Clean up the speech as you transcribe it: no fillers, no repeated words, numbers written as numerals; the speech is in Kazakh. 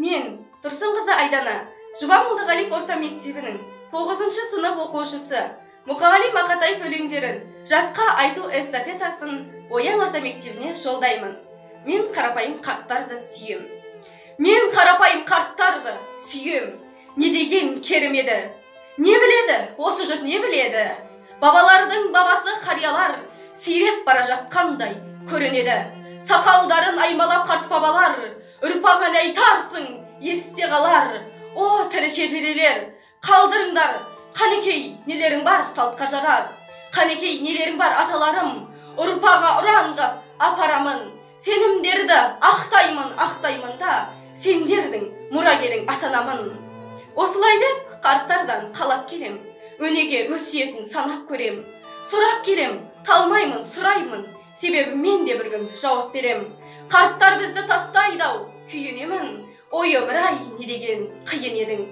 Мен Тұрсынқызы Айдана, Жұбан Молдағалиев орта мектебінің 9-шы сынып оқушысы. Мұқағали Мақатаев өлеңдерін жатқа айту эстафетасын Оян орта мектебіне жолдаймын. Мен қарапайым қарттарды сүйем. Мен қарапайым қарттарды сүйем. Не деген керім еді. Не біледі, осы жұрт не біледі? Бабалардың бабасы қариялар сиреп бара жатқандай көрінеді. Сақалдарын аймалап қарт бабалар, ұрпағын айтарсың, есте қалар. О, тірі шежірелер, қалдырыңдар, қанекей нелерің бар салтқа жарар. Қанекей нелерің бар аталарым, ұрпаға ұранғып апарамын. Сенімдерді ақтаймын да, сендердің мұрагерің атанамын. Осылай деп қарттардан қалап келем, өнеге өсиетін санап көрем. Сұрап келем, талмаймын, сұраймын, себебі мен де бір күн жауап берем. Қарттар бізді тастайды ау, күйінемін, ой өмір-ай, не деген қиын едің.